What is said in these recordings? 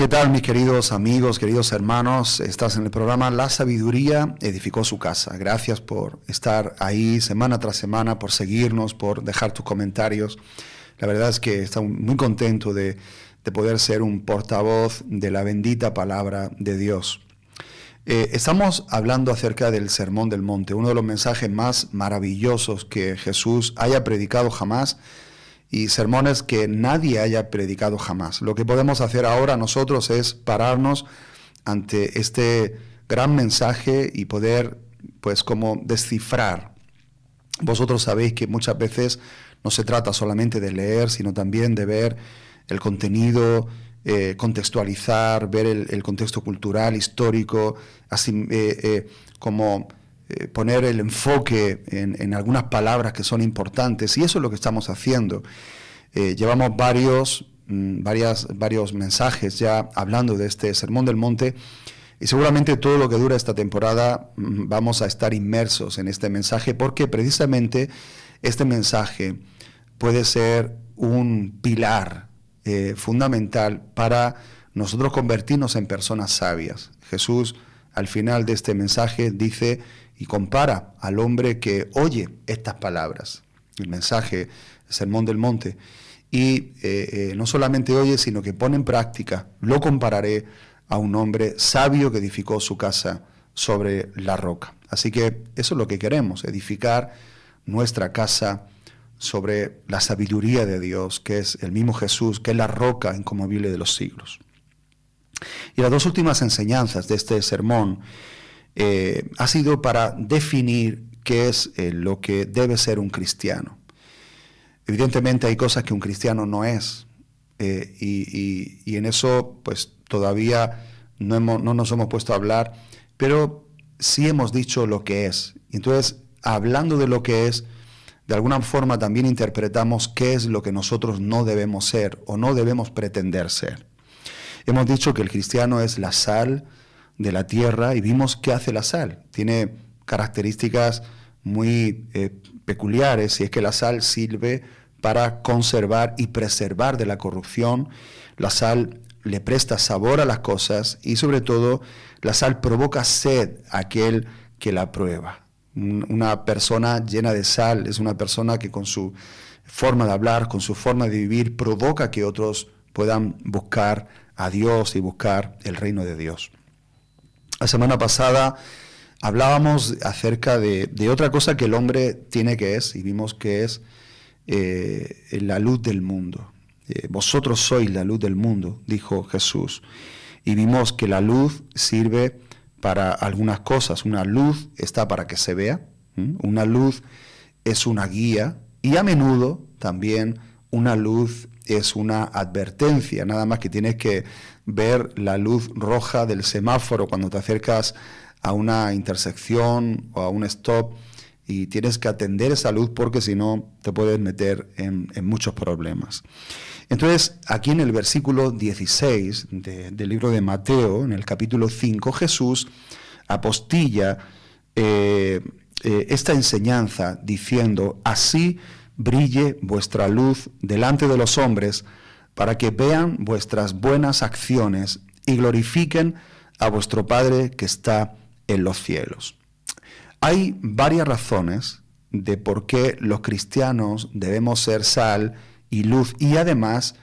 ¿Qué tal, mis queridos amigos, queridos hermanos? Estás en el programa La Sabiduría Edificó su Casa. Gracias por estar ahí semana tras semana, por seguirnos, por dejar tus comentarios. La verdad es que estoy muy contento de poder ser un portavoz de la bendita palabra de Dios. Estamos hablando acerca del Sermón del Monte, uno de los mensajes más maravillosos que Jesús haya predicado jamás, y sermones que nadie haya predicado jamás. Lo que podemos hacer ahora nosotros es pararnos ante este gran mensaje y poder, pues, como descifrar. Vosotros sabéis que muchas veces no se trata solamente de leer, sino también de ver el contenido, contextualizar, ver el contexto cultural, histórico, así como poner el enfoque en algunas palabras que son importantes, y eso es lo que estamos haciendo. Llevamos varios mensajes ya hablando de este Sermón del Monte, y seguramente todo lo que dura esta temporada vamos a estar inmersos en este mensaje, porque precisamente este mensaje puede ser un pilar fundamental para nosotros convertirnos en personas sabias. Jesús, al final de este mensaje, dice y compara al hombre que oye estas palabras, el mensaje, el Sermón del Monte, y no solamente oye, sino que pone en práctica. Lo compararé a un hombre sabio que edificó su casa sobre la roca. Así que eso es lo que queremos, edificar nuestra casa sobre la sabiduría de Dios, que es el mismo Jesús, que es la roca inconmovible de los siglos. Y las dos últimas enseñanzas de este sermón ha sido para definir qué es lo que debe ser un cristiano. Evidentemente hay cosas que un cristiano no es, y en eso pues todavía no nos hemos puesto a hablar, pero sí hemos dicho lo que es. Entonces, hablando de lo que es, de alguna forma también interpretamos qué es lo que nosotros no debemos ser o no debemos pretender ser. Hemos dicho que el cristiano es la sal de la tierra, y vimos qué hace la sal. Tiene características muy peculiares, y es que la sal sirve para conservar y preservar de la corrupción. La sal le presta sabor a las cosas, y sobre todo la sal provoca sed a aquel que la prueba. Una persona llena de sal es una persona que con su forma de hablar, con su forma de vivir, provoca que otros puedan buscar a Dios y buscar el reino de Dios. La semana pasada hablábamos acerca de otra cosa que el hombre tiene, que es, y vimos que es la luz del mundo. Vosotros sois la luz del mundo, dijo Jesús. Y vimos que la luz sirve para algunas cosas. Una luz está para que se vea, una luz es una guía, y a menudo también una luz es una advertencia. Nada más que tienes que ver la luz roja del semáforo cuando te acercas a una intersección o a un stop, y tienes que atender esa luz, porque si no te puedes meter en muchos problemas. Entonces, aquí en el versículo 16 del libro de Mateo, en el capítulo 5, Jesús apostilla esta enseñanza diciendo: así brille vuestra luz delante de los hombres, para que vean vuestras buenas acciones y glorifiquen a vuestro Padre que está en los cielos. Hay varias razones de por qué los cristianos debemos ser sal y luz, y además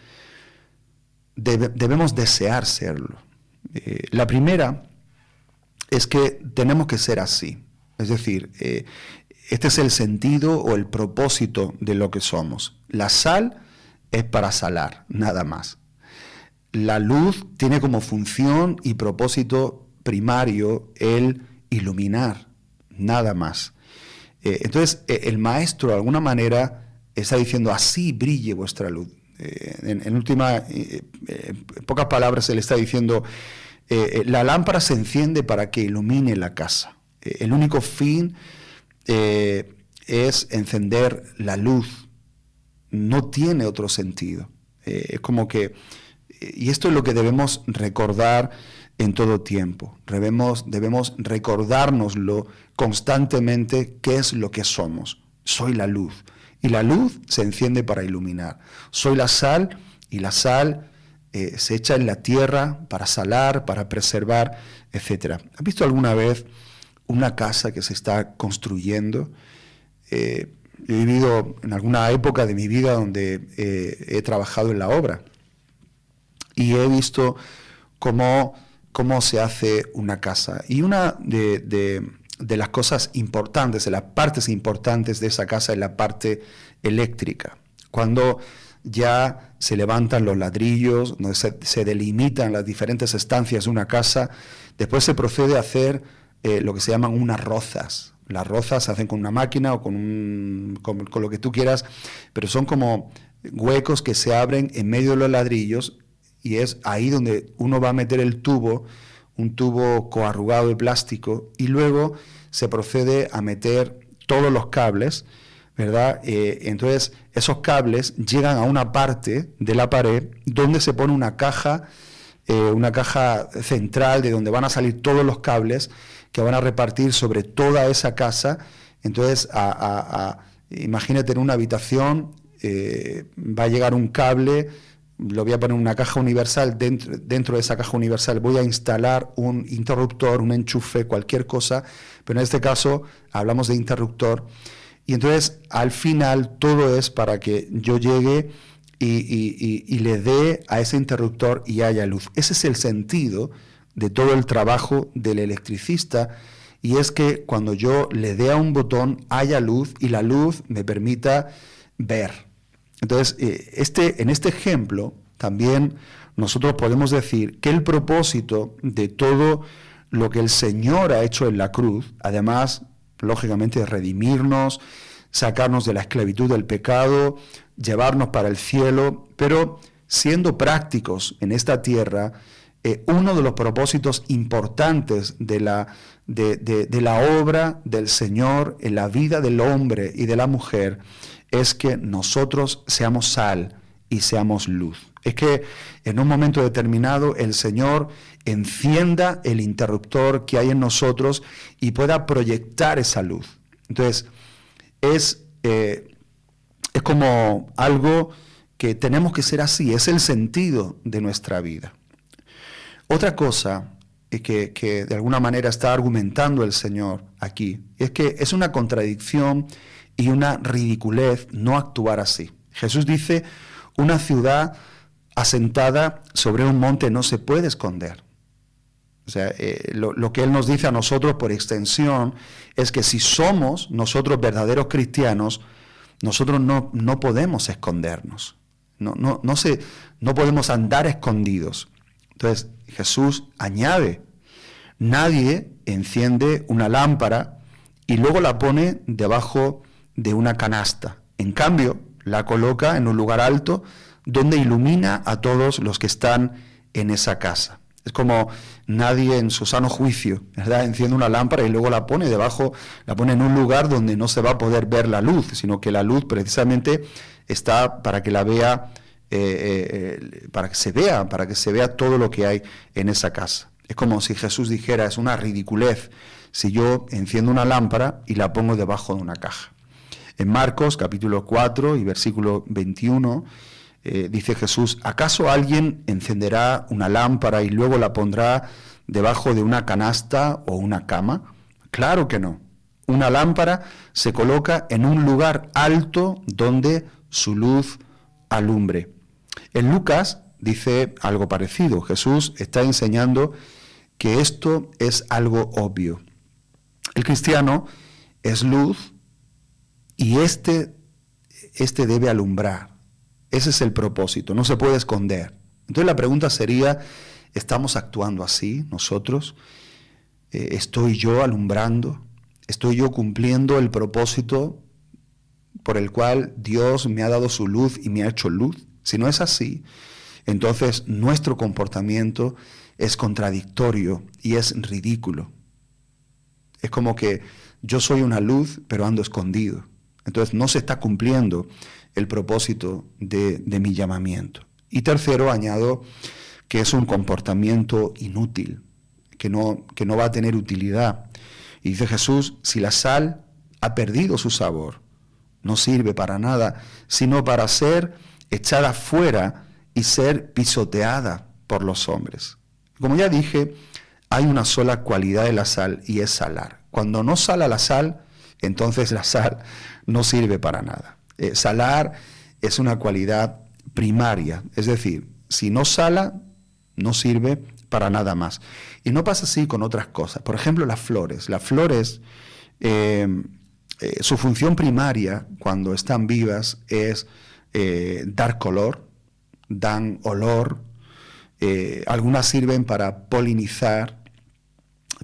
debemos desear serlo. La primera es que tenemos que ser así. Es decir, este es el sentido o el propósito de lo que somos. La sal es para salar, nada más. La luz tiene como función y propósito primario el iluminar, nada más. Entonces, el maestro de alguna manera está diciendo: así brille vuestra luz. En pocas palabras, él está diciendo: la lámpara se enciende para que ilumine la casa. El único fin es encender la luz. No tiene otro sentido. Es como que, y esto es lo que debemos recordar en todo tiempo. Debemos recordárnoslo constantemente, qué es lo que somos. Soy la luz, y la luz se enciende para iluminar. Soy la sal, y la sal se echa en la tierra para salar, para preservar, etc. ¿Has visto alguna vez una casa que se está construyendo? He vivido en alguna época de mi vida donde he trabajado en la obra y he visto cómo se hace una casa. Y una de las cosas importantes, de las partes importantes de esa casa es la parte eléctrica. Cuando ya se levantan los ladrillos, donde se delimitan las diferentes estancias de una casa, después se procede a hacer lo que se llaman unas rozas. Las rozas se hacen con una máquina o con lo que tú quieras, pero son como huecos que se abren en medio de los ladrillos y es ahí donde uno va a meter el tubo, un tubo coarrugado de plástico, y luego se procede a meter todos los cables, ¿verdad? Entonces esos cables llegan a una parte de la pared donde se pone una caja central de donde van a salir todos los cables que van a repartir sobre toda esa casa. Entonces, imagínate en una habitación, va a llegar un cable, lo voy a poner en una caja universal, dentro de esa caja universal voy a instalar un interruptor, un enchufe, cualquier cosa, pero en este caso hablamos de interruptor. Y entonces, al final, todo es para que yo llegue y le dé a ese interruptor y haya luz. Ese es el sentido de todo el trabajo del electricista, y es que cuando yo le dé a un botón haya luz y la luz me permita ver. Entonces, en este ejemplo también nosotros podemos decir que el propósito de todo lo que el Señor ha hecho en la cruz, además, lógicamente, de redimirnos, sacarnos de la esclavitud del pecado, llevarnos para el cielo, pero siendo prácticos en esta tierra, uno de los propósitos importantes de la obra del Señor en la vida del hombre y de la mujer es que nosotros seamos sal y seamos luz. Es que en un momento determinado el Señor encienda el interruptor que hay en nosotros y pueda proyectar esa luz. Entonces, es como algo que tenemos que ser así, es el sentido de nuestra vida. Otra cosa que de alguna manera está argumentando el Señor aquí es que es una contradicción y una ridiculez no actuar así. Jesús dice, una ciudad asentada sobre un monte no se puede esconder. O sea, lo que Él nos dice a nosotros por extensión es que si somos nosotros verdaderos cristianos, nosotros no podemos escondernos. No podemos andar escondidos. Entonces, Jesús añade, nadie enciende una lámpara y luego la pone debajo de una canasta. En cambio, la coloca en un lugar alto donde ilumina a todos los que están en esa casa. Es como nadie en su sano juicio, ¿verdad?, enciende una lámpara y luego la pone debajo, la pone en un lugar donde no se va a poder ver la luz, sino que la luz precisamente está para que la vea, para que se vea todo lo que hay en esa casa. Es como si Jesús dijera, es una ridiculez si yo enciendo una lámpara y la pongo debajo de una caja. En Marcos capítulo 4 y versículo 21, dice Jesús, ¿acaso alguien encenderá una lámpara y luego la pondrá debajo de una canasta o una cama? Claro que no. Una lámpara se coloca en un lugar alto donde su luz alumbre. En Lucas dice algo parecido. Jesús está enseñando que esto es algo obvio. El cristiano es luz y este debe alumbrar. Ese es el propósito, no se puede esconder. Entonces la pregunta sería, ¿estamos actuando así nosotros? ¿Estoy yo alumbrando? ¿Estoy yo cumpliendo el propósito por el cual Dios me ha dado su luz y me ha hecho luz? Si no es así, entonces nuestro comportamiento es contradictorio y es ridículo. Es como que yo soy una luz, pero ando escondido. Entonces no se está cumpliendo el propósito de mi llamamiento. Y tercero, añado que es un comportamiento inútil, que no va a tener utilidad. Y dice Jesús, si la sal ha perdido su sabor, no sirve para nada, sino para ser echada fuera y ser pisoteada por los hombres. Como ya dije, hay una sola cualidad de la sal y es salar. Cuando no sala la sal, entonces la sal no sirve para nada. Salar es una cualidad primaria, es decir, si no sala, no sirve para nada más. Y no pasa así con otras cosas. Por ejemplo, las flores. Las flores, su función primaria cuando están vivas es dar color, dan olor, algunas sirven para polinizar,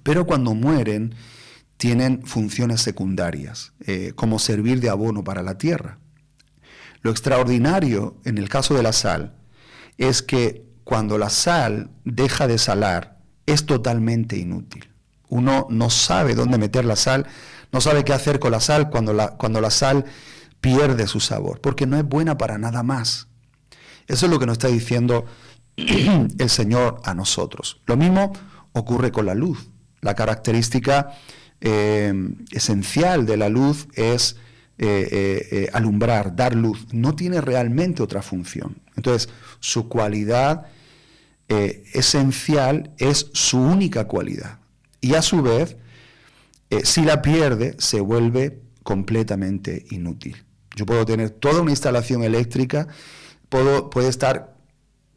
pero cuando mueren tienen funciones secundarias, como servir de abono para la tierra. Lo extraordinario en el caso de la sal es que cuando la sal deja de salar, es totalmente inútil. Uno no sabe dónde meter la sal, no sabe qué hacer con la sal cuando la sal pierde su sabor, porque no es buena para nada más. Eso es lo que nos está diciendo el Señor a nosotros. Lo mismo ocurre con la luz. La característica esencial de la luz es alumbrar, dar luz. No tiene realmente otra función. Entonces, su cualidad esencial es su única cualidad. Y a su vez, si la pierde, se vuelve completamente inútil. Yo puedo tener toda una instalación eléctrica, puede estar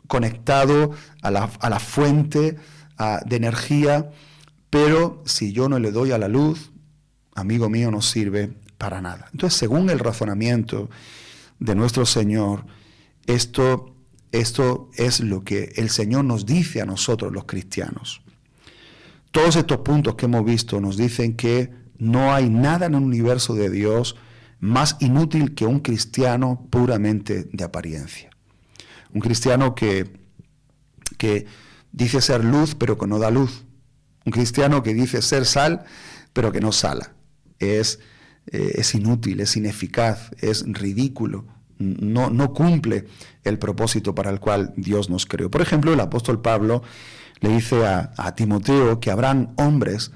conectado a la fuente de energía, pero si yo no le doy a la luz, amigo mío, no sirve para nada. Entonces, según el razonamiento de nuestro Señor, esto es lo que el Señor nos dice a nosotros los cristianos. Todos estos puntos que hemos visto nos dicen que no hay nada en el universo de Dios más inútil que un cristiano puramente de apariencia. Un cristiano que dice ser luz, pero que no da luz. Un cristiano que dice ser sal, pero que no sala. Es inútil, es ineficaz, es ridículo. No cumple el propósito para el cual Dios nos creó. Por ejemplo, el apóstol Pablo le dice a Timoteo que habrán hombres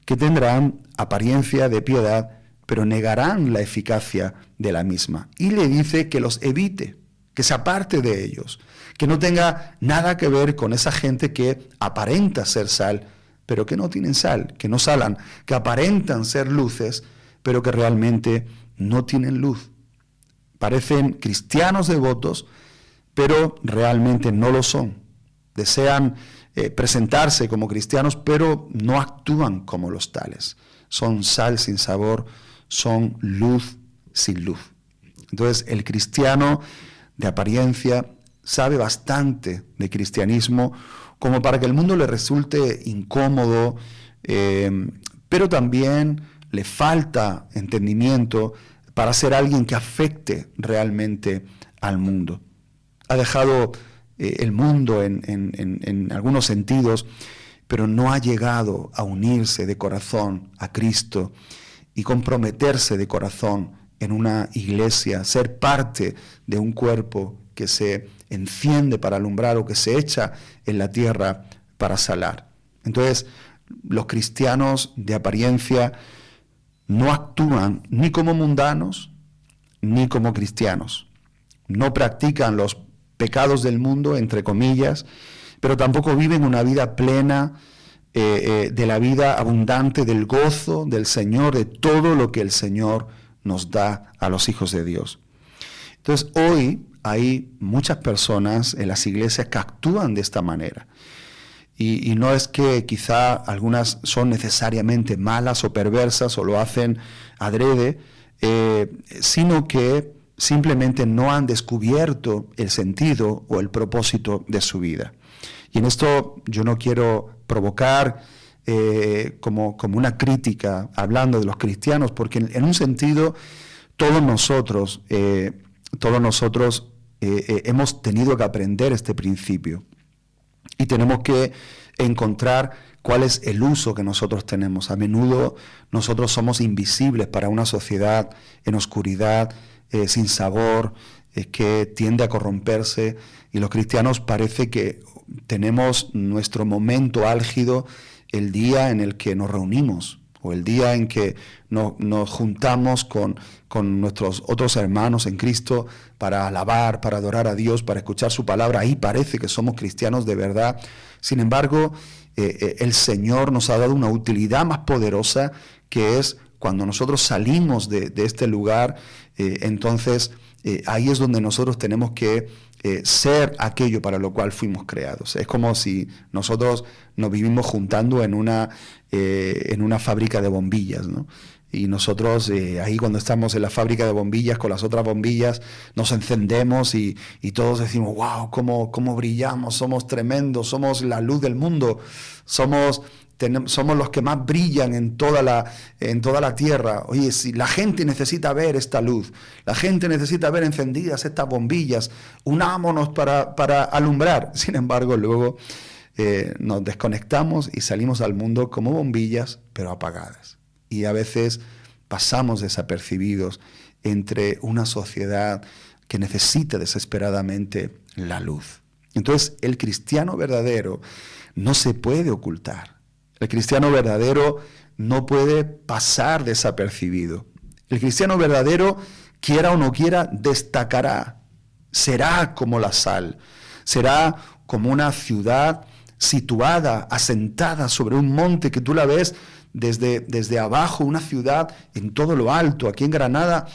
que tendrán apariencia de piedad, pero negarán la eficacia de la misma. Y le dice que los evite, que se aparte de ellos, que no tenga nada que ver con esa gente que aparenta ser sal, pero que no tienen sal, que no salan, que aparentan ser luces, pero que realmente no tienen luz. Parecen cristianos devotos, pero realmente no lo son. Desean presentarse como cristianos, pero no actúan como los tales. Son sal sin sabor, son luz sin luz. Entonces, el cristiano de apariencia sabe bastante de cristianismo como para que el mundo le resulte incómodo, pero también le falta entendimiento para ser alguien que afecte realmente al mundo. Ha dejado el mundo en algunos sentidos, pero no ha llegado a unirse de corazón a Cristo y comprometerse de corazón en una iglesia, ser parte de un cuerpo que se enciende para alumbrar o que se echa en la tierra para salar. Entonces, los cristianos de apariencia no actúan ni como mundanos ni como cristianos. No practican los pecados del mundo, entre comillas, pero tampoco viven una vida plena de la vida abundante, del gozo del Señor, de todo lo que el Señor nos da a los hijos de Dios. Entonces, hoy hay muchas personas en las iglesias que actúan de esta manera. Y no es que quizá algunas son necesariamente malas o perversas o lo hacen adrede, sino que simplemente no han descubierto el sentido o el propósito de su vida. Y en esto yo no quiero provocar como una crítica hablando de los cristianos, porque en un sentido todos nosotros hemos tenido que aprender este principio. Y tenemos que encontrar cuál es el uso que nosotros tenemos. A menudo nosotros somos invisibles para una sociedad en oscuridad, sin sabor, que tiende a corromperse. Y los cristianos parece que tenemos nuestro momento álgido el día en el que nos reunimos, o el día en que nos juntamos con nuestros otros hermanos en Cristo para alabar, para adorar a Dios, para escuchar su palabra, ahí parece que somos cristianos de verdad. Sin embargo, el Señor nos ha dado una utilidad más poderosa, que es cuando nosotros salimos de este lugar, entonces ahí es donde nosotros tenemos que ser aquello para lo cual fuimos creados. Es como si nosotros nos vivimos juntando en una fábrica de bombillas, ¿no? Y nosotros ahí cuando estamos en la fábrica de bombillas con las otras bombillas nos encendemos y todos decimos, wow, cómo brillamos, somos tremendos, somos la luz del mundo, somos los que más brillan en toda la tierra. Oye, si la gente necesita ver esta luz, la gente necesita ver encendidas estas bombillas, unámonos para alumbrar. Sin embargo, luego nos desconectamos y salimos al mundo como bombillas, pero apagadas. Y a veces pasamos desapercibidos entre una sociedad que necesita desesperadamente la luz. Entonces, el cristiano verdadero no se puede ocultar. El cristiano verdadero no puede pasar desapercibido. El cristiano verdadero, quiera o no quiera, destacará. Será como la sal. Será como una ciudad situada, asentada sobre un monte que tú la ves desde abajo, una ciudad en todo lo alto. Aquí en Granada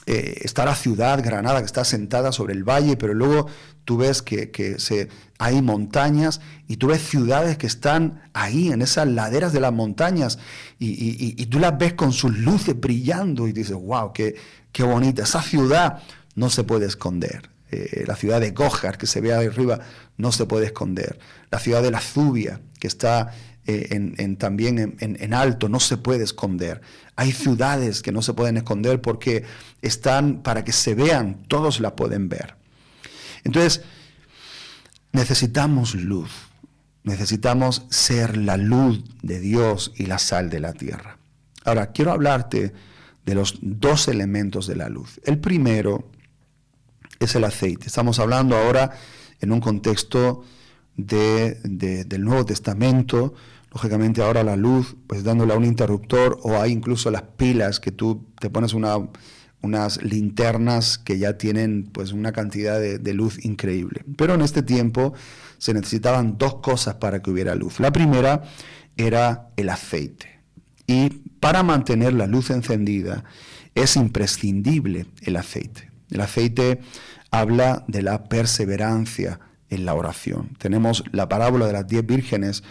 está la ciudad Granada, que está asentada sobre el valle, pero luego tú ves que hay montañas y tú ves ciudades que están ahí en esas laderas de las montañas y tú las ves con sus luces brillando y dices, wow, qué bonita. Esa ciudad no se puede esconder. La ciudad de Gójar, que se ve ahí arriba, no se puede esconder. La ciudad de la Zubia, que está también en alto, no se puede esconder. Hay ciudades que no se pueden esconder porque están para que se vean, todos la pueden ver. Entonces, necesitamos luz, necesitamos ser la luz de Dios y la sal de la tierra. Ahora, quiero hablarte de los dos elementos de la luz. El primero es el aceite. Estamos hablando ahora en un contexto del Nuevo Testamento. Lógicamente ahora la luz, pues dándole a un interruptor, o hay incluso las pilas que tú te pones unas linternas que ya tienen pues una cantidad de luz increíble. Pero en este tiempo se necesitaban dos cosas para que hubiera luz. La primera era el aceite. Y para mantener la luz encendida es imprescindible el aceite. El aceite habla de la perseverancia en la oración. Tenemos la parábola de las 10 vírgenes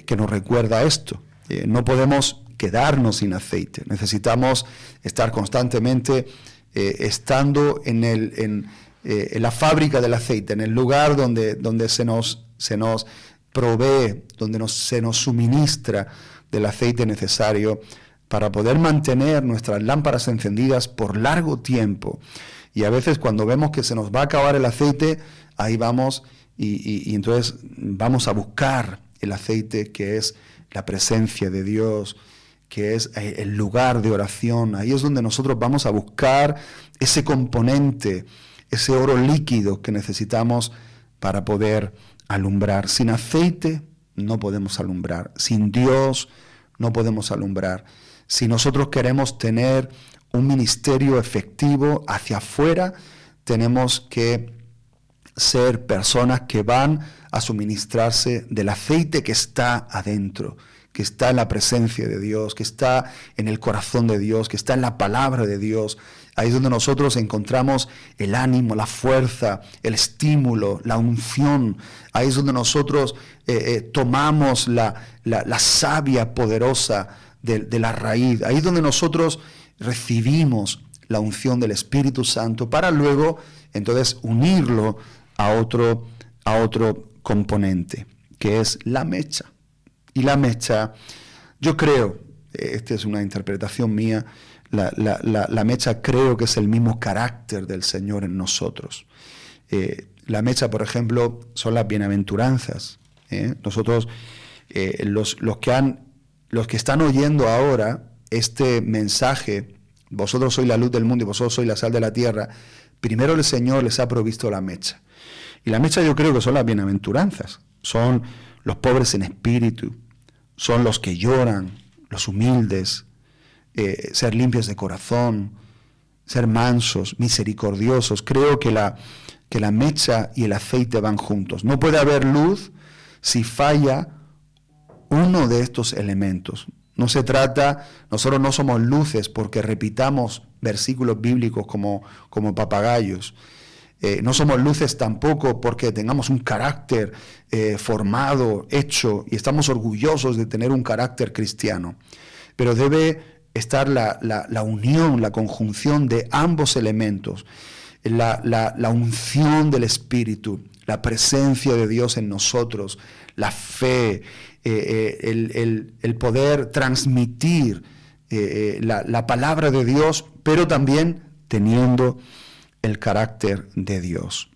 que nos recuerda esto. No podemos quedarnos sin aceite. Necesitamos estar constantemente estando en la fábrica del aceite, en el lugar donde se nos provee, donde se nos suministra del aceite necesario para poder mantener nuestras lámparas encendidas por largo tiempo. Y a veces cuando vemos que se nos va a acabar el aceite, ahí vamos y entonces vamos a buscar el aceite, que es la presencia de Dios, que es el lugar de oración. Ahí es donde nosotros vamos a buscar ese componente, ese oro líquido que necesitamos para poder alumbrar. Sin aceite no podemos alumbrar. Sin Dios no podemos alumbrar. Si nosotros queremos tener un ministerio efectivo hacia afuera, tenemos que ser personas que van a suministrarse del aceite que está adentro, que está en la presencia de Dios, que está en el corazón de Dios, que está en la palabra de Dios. Ahí es donde nosotros encontramos el ánimo, la fuerza, el estímulo, la unción. Ahí es donde nosotros tomamos la savia poderosa de la raíz. Ahí es donde nosotros recibimos la unción del Espíritu Santo para luego entonces unirlo a otro componente, que es la mecha. Y la mecha, yo creo, esta es una interpretación mía, la mecha creo que es el mismo carácter del Señor en nosotros. La mecha, por ejemplo, son las bienaventuranzas. Nosotros, los que están oyendo ahora este mensaje, vosotros sois la luz del mundo y vosotros sois la sal de la tierra, primero el Señor les ha provisto la mecha. Y la mecha yo creo que son las bienaventuranzas, son los pobres en espíritu, son los que lloran, los humildes, ser limpios de corazón, ser mansos, misericordiosos. Creo que la mecha y el aceite van juntos. No puede haber luz si falla uno de estos elementos. No se trata, nosotros no somos luces porque repitamos versículos bíblicos como papagayos. No somos luces tampoco porque tengamos un carácter formado, hecho, y estamos orgullosos de tener un carácter cristiano. Pero debe estar la unión, la conjunción de ambos elementos, la unción del Espíritu, la presencia de Dios en nosotros, la fe, el poder transmitir la palabra de Dios, pero también teniendo el carácter de Dios.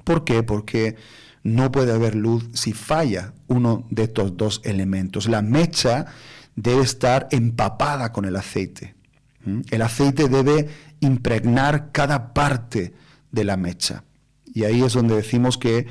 ¿Por qué? Porque no puede haber luz si falla uno de estos dos elementos. La mecha debe estar empapada con el aceite. El aceite debe impregnar cada parte de la mecha. Y ahí es donde decimos que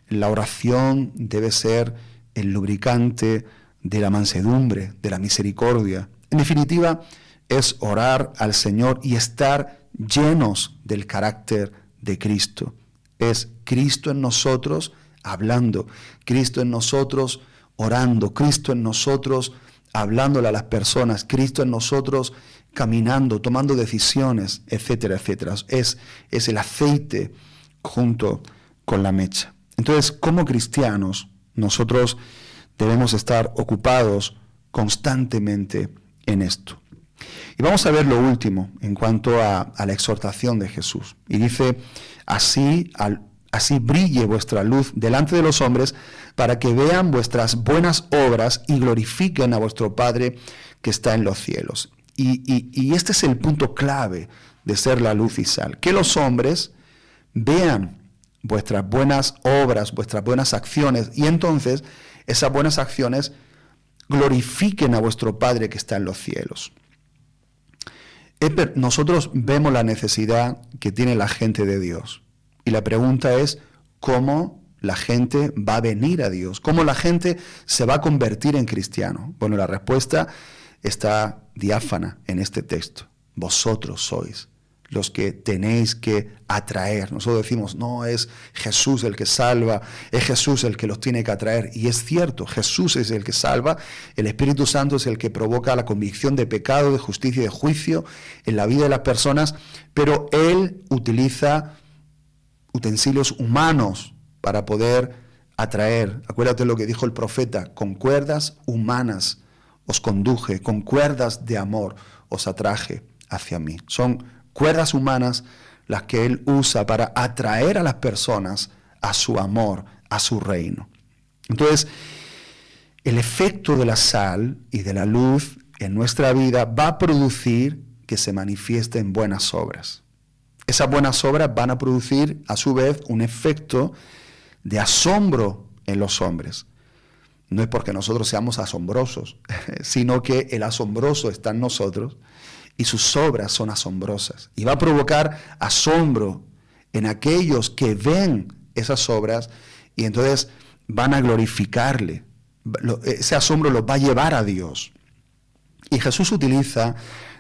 la oración debe ser el lubricante de la mansedumbre, de la misericordia. En definitiva, es orar al Señor y estar llenos del carácter de Cristo. Es Cristo en nosotros hablando, Cristo en nosotros orando, Cristo en nosotros hablándole a las personas, Cristo en nosotros caminando, tomando decisiones, etcétera, etcétera. Es el aceite junto con la mecha. Entonces, como cristianos, nosotros debemos estar ocupados constantemente en esto. Y vamos a ver lo último en cuanto a la exhortación de Jesús. Y dice, así brille vuestra luz delante de los hombres, para que vean vuestras buenas obras y glorifiquen a vuestro Padre que está en los cielos. Y este es el punto clave de ser la luz y sal. Que los hombres vean vuestras buenas obras, vuestras buenas acciones, y entonces esas buenas acciones glorifiquen a vuestro Padre que está en los cielos. Nosotros vemos la necesidad que tiene la gente de Dios. Y la pregunta es, ¿cómo la gente va a venir a Dios? ¿Cómo la gente se va a convertir en cristiano? Bueno, la respuesta está diáfana en este texto. Vosotros sois los que tenéis que atraer. Nosotros decimos, no, es Jesús el que salva, es Jesús el que los tiene que atraer. Y es cierto, Jesús es el que salva, el Espíritu Santo es el que provoca la convicción de pecado, de justicia y de juicio en la vida de las personas, pero Él utiliza utensilios humanos para poder atraer. Acuérdate lo que dijo el profeta, con cuerdas humanas os conduje, con cuerdas de amor os atraje hacia mí. Son cuerdas humanas las que Él usa para atraer a las personas a su amor, a su reino. Entonces, el efecto de la sal y de la luz en nuestra vida va a producir que se manifiesten buenas obras. Esas buenas obras van a producir, a su vez, un efecto de asombro en los hombres. No es porque nosotros seamos asombrosos, sino que el asombroso está en nosotros y sus obras son asombrosas. Y va a provocar asombro en aquellos que ven esas obras y entonces van a glorificarle. Ese asombro los va a llevar a Dios. Y Jesús utiliza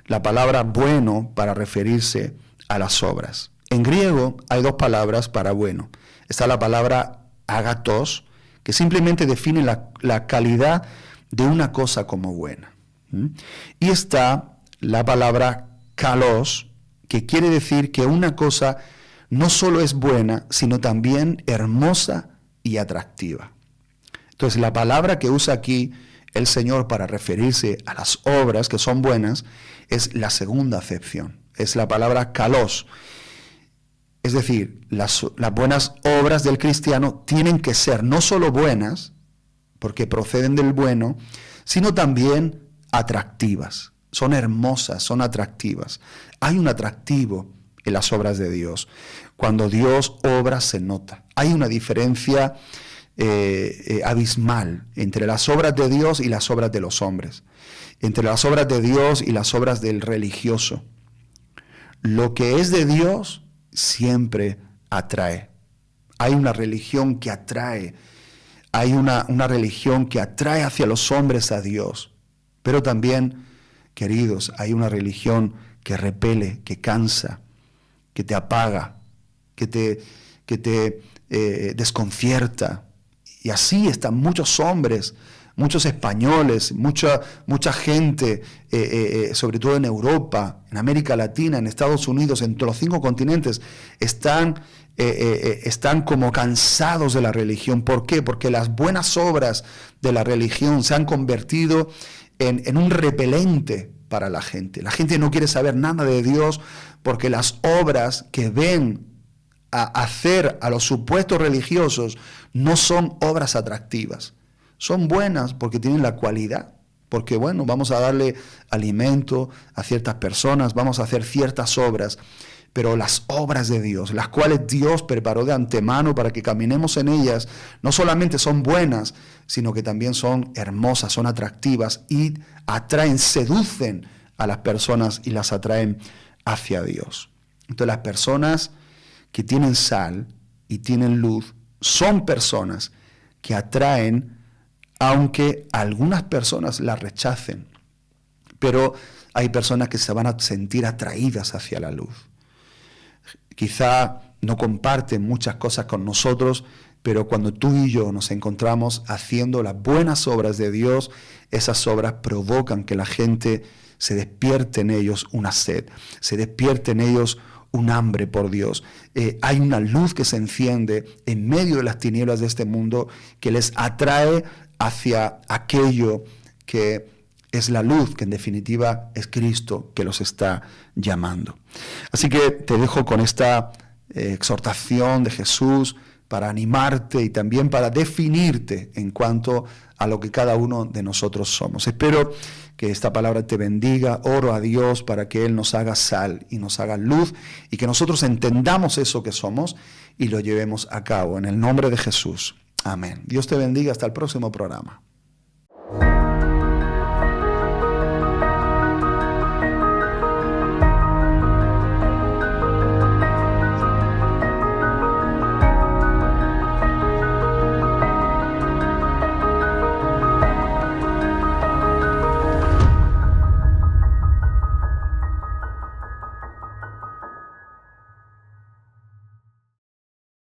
la palabra bueno para referirse a las obras. En griego hay dos palabras para bueno. Está la palabra agathos, que simplemente define la calidad de una cosa como buena. Y está la palabra kalos, que quiere decir que una cosa no solo es buena, sino también hermosa y atractiva. Entonces, la palabra que usa aquí el Señor para referirse a las obras que son buenas es la segunda acepción, es la palabra kalos. Es decir, las buenas obras del cristiano tienen que ser no solo buenas, porque proceden del bueno, sino también atractivas. Son hermosas, son atractivas. Hay un atractivo en las obras de Dios. Cuando Dios obra se nota. Hay una diferencia abismal entre las obras de Dios y las obras de los hombres. Entre las obras de Dios y las obras del religioso. Lo que es de Dios siempre atrae. Hay una religión que atrae hay una religión que atrae hacia los hombres a Dios, pero también, queridos, hay una religión que repele, que cansa, que te apaga, que te desconcierta. Y así están muchos hombres, muchos españoles, mucha gente, sobre todo en Europa, en América Latina, en Estados Unidos, en todos los 5 continentes, están como cansados de la religión. ¿Por qué? Porque las buenas obras de la religión se han convertido en un repelente para la gente. La gente no quiere saber nada de Dios porque las obras que ven a hacer a los supuestos religiosos no son obras atractivas. Son buenas porque tienen la cualidad, porque bueno, vamos a darle alimento a ciertas personas, vamos a hacer ciertas obras, pero las obras de Dios, las cuales Dios preparó de antemano para que caminemos en ellas, no solamente son buenas, sino que también son hermosas, son atractivas y atraen, seducen a las personas y las atraen hacia Dios. Entonces las personas que tienen sal y tienen luz son personas que atraen, aunque algunas personas la rechacen, pero hay personas que se van a sentir atraídas hacia la luz. Quizá no comparten muchas cosas con nosotros, pero cuando tú y yo nos encontramos haciendo las buenas obras de Dios, esas obras provocan que la gente se despierte en ellos una sed, se despierte en ellos un hambre por Dios. Hay una luz que se enciende en medio de las tinieblas de este mundo que les atrae hacia aquello que es la luz, que en definitiva es Cristo que los está llamando. Así que te dejo con esta exhortación de Jesús para animarte y también para definirte en cuanto a lo que cada uno de nosotros somos. Espero que esta palabra te bendiga. Oro a Dios para que Él nos haga sal y nos haga luz y que nosotros entendamos eso que somos y lo llevemos a cabo. En el nombre de Jesús. Amén. Dios te bendiga. Hasta el próximo programa.